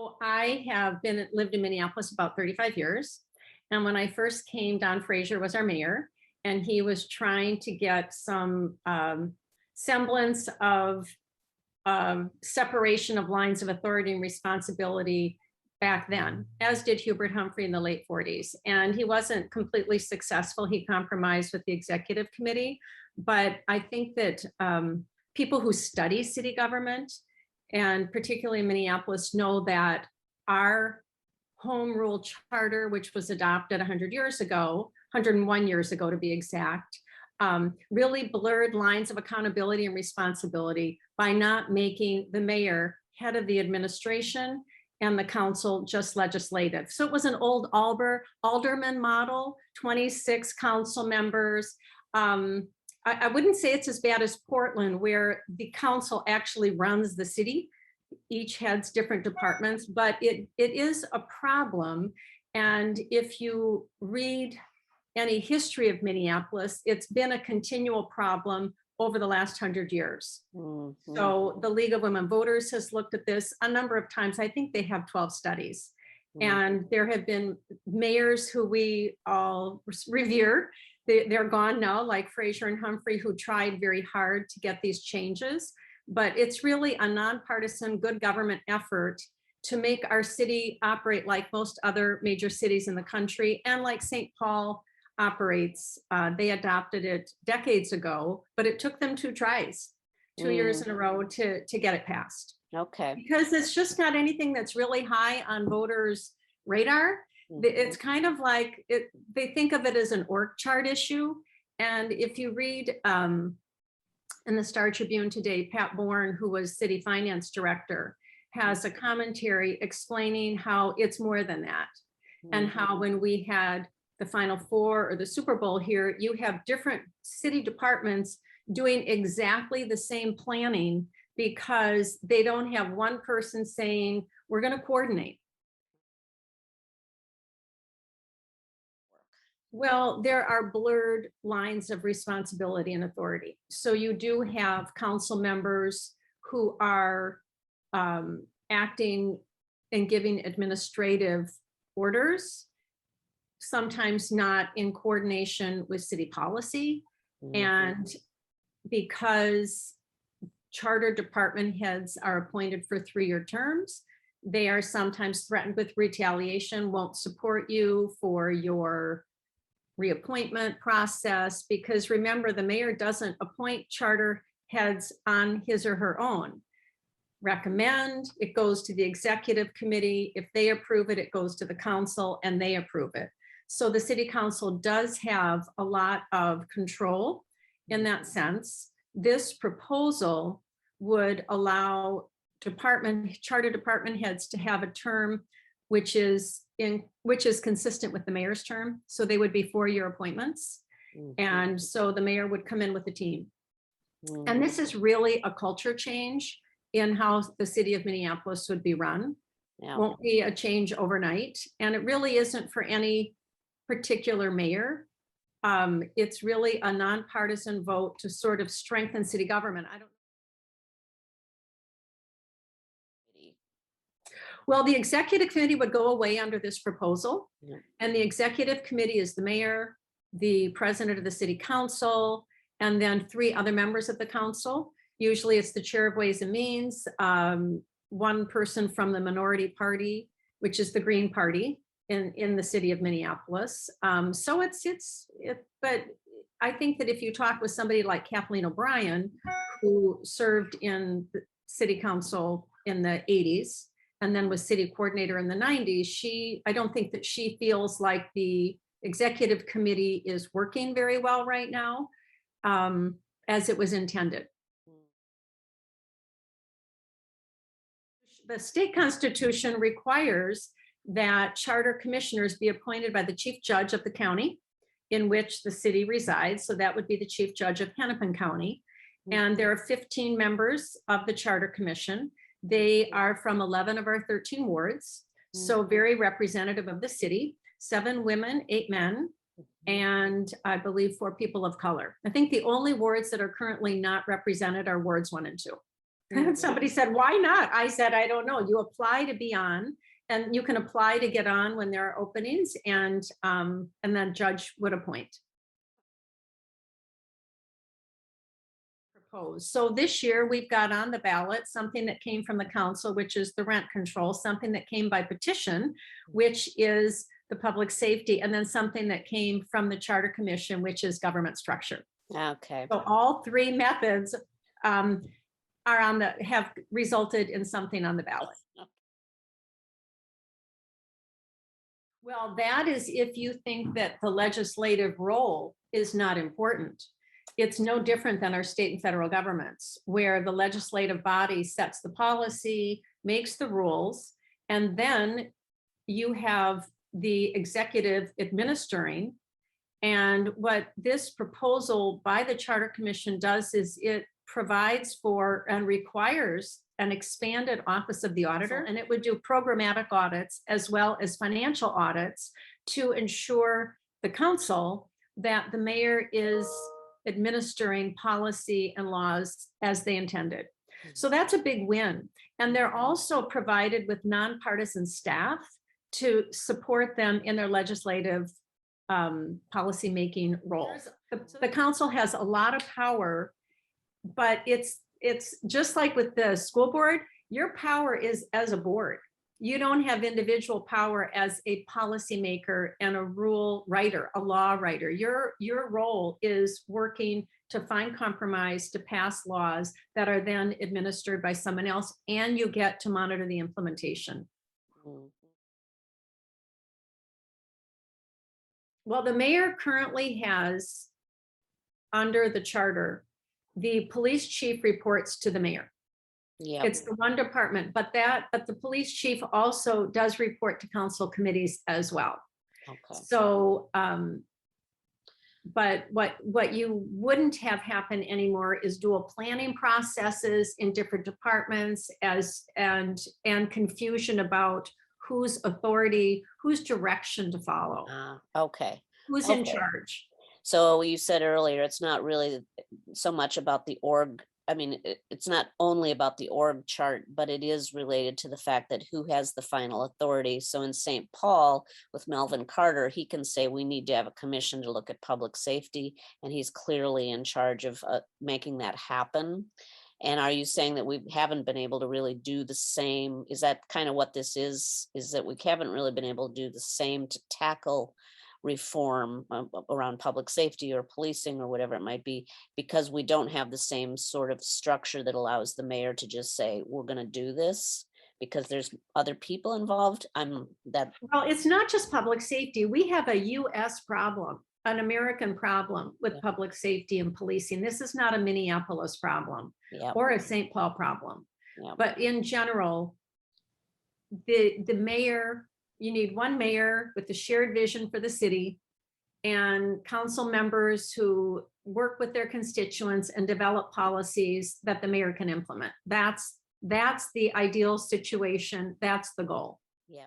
So I have lived in Minneapolis about 35 years. And when I first came, Don Frazier was our mayor, and he was trying to get some semblance of separation of lines of authority and responsibility back then, as did Hubert Humphrey in the late 40s. And he wasn't completely successful. He compromised with the executive committee. But I think that people who study city government, and particularly in Minneapolis, know that our home rule charter, which was adopted 100 years ago, 101 years ago to be exact, really blurred lines of accountability and responsibility by not making the mayor head of the administration and the council just legislative. So it was an old alderman model, 26 council members. I wouldn't say it's as bad as Portland, where the council actually runs the city. Each heads different departments, but it is a problem. And if you read any history of Minneapolis, it's been a continual problem over the last 100 years. Mhm. So the League of Women Voters has looked at this a number of times. I think they have 12 studies. And there have been mayors who we all revere. They're gone now, like Frazier and Humphrey, who tried very hard to get these changes. But it's really a nonpartisan, good government effort to make our city operate like most other major cities in the country, and like St. Paul operates. They adopted it decades ago, but it took them 2 tries, 2 years in a row to get it passed. Okay. Because it's just not anything that's really high on voters' radar. It's kind of like they think of it as an org chart issue. And if you read in the Star Tribune today, Pat Bourne, who was city finance director, has a commentary explaining how it's more than that. And how when we had the Final Four or the Super Bowl here, you have different city departments doing exactly the same planning, because they don't have one person saying, we're going to coordinate. Well, there are blurred lines of responsibility and authority. So you do have council members who are acting and giving administrative orders, sometimes not in coordination with city policy. And because charter department heads are appointed for 3-year terms, they are sometimes threatened with retaliation, won't support you for your reappointment process, because remember, the mayor doesn't appoint charter heads on his or her own. Recommend, it goes to the executive committee. If they approve it, it goes to the council and they approve it. So the city council does have a lot of control in that sense. This proposal would allow charter department heads to have a term which is consistent with the mayor's term. So they would be 4-year appointments. And so the mayor would come in with a team. And this is really a culture change in how the city of Minneapolis would be run. Yeah. Won't be a change overnight. And it really isn't for any particular mayor. It's really a nonpartisan vote to sort of strengthen city government. Well, the executive committee would go away under this proposal. And the executive committee is the mayor, the president of the city council, and then 3 other members of the council. Usually it's the chair of Ways and Means, one person from the minority party, which is the Green Party in the city of Minneapolis. So but I think that if you talk with somebody like Kathleen O'Brien, who served in the city council in the 80s, and then was city coordinator in the 90s, I don't think that she feels like the executive committee is working very well right now, as it was intended. The state constitution requires that charter commissioners be appointed by the chief judge of the county in which the city resides. So that would be the chief judge of Hennepin County. And there are 15 members of the charter commission. They are from 11 of our 13 wards, so very representative of the city. 7 women, 8 men, and I believe 4 people of color. I think the only wards that are currently not represented are wards 1 and 2. And somebody said, why not? I said, I don't know. You apply to be on, and you can apply to get on when there are openings, and then judge would appoint. Proposed. So this year we've got on the ballot something that came from the council, which is the rent control, something that came by petition, which is the public safety, and then something that came from the Charter Commission, which is government structure. Okay. So all three methods are have resulted in something on the ballot. Well, that is if you think that the legislative role is not important. It's no different than our state and federal governments, where the legislative body sets the policy, makes the rules, and then you have the executive administering. And what this proposal by the Charter Commission does is it provides for and requires an expanded office of the auditor, and it would do programmatic audits as well as financial audits to ensure the council that the mayor is administering policy and laws as they intended. So that's a big win. And they're also provided with nonpartisan staff to support them in their legislative policymaking roles. The council has a lot of power, but it's just like with the school board, your power is as a board. You don't have individual power as a policymaker and a rule writer, a law writer. Your role is working to find compromise, to pass laws that are then administered by someone else, and you get to monitor the implementation. Well, the mayor currently has, under the charter, the police chief reports to the mayor. Yeah, it's the one department, but the police chief also does report to council committees as well. Okay. So, but what you wouldn't have happen anymore is dual planning processes in different departments and confusion about whose authority, whose direction to follow. Okay. Who's in charge? So you said earlier, it's not really so much about the org. I mean, it's not only about the org chart, but it is related to the fact that who has the final authority. So in St. Paul with Melvin Carter, he can say we need to have a commission to look at public safety, and he's clearly in charge of making that happen. And are you saying that we haven't been able to really do the same? Is that kind of what this is that we haven't really been able to do the same to tackle reform around public safety or policing or whatever it might be, because we don't have the same sort of structure that allows the mayor to just say, we're going to do this because there's other people involved? Well, it's not just public safety. We have a US problem, an American problem with public safety and policing. This is not a Minneapolis problem or a St. Paul problem. But in general, the mayor, you need one mayor with the shared vision for the city and council members who work with their constituents and develop policies that the mayor can implement. That's the ideal situation. That's the goal. Yeah.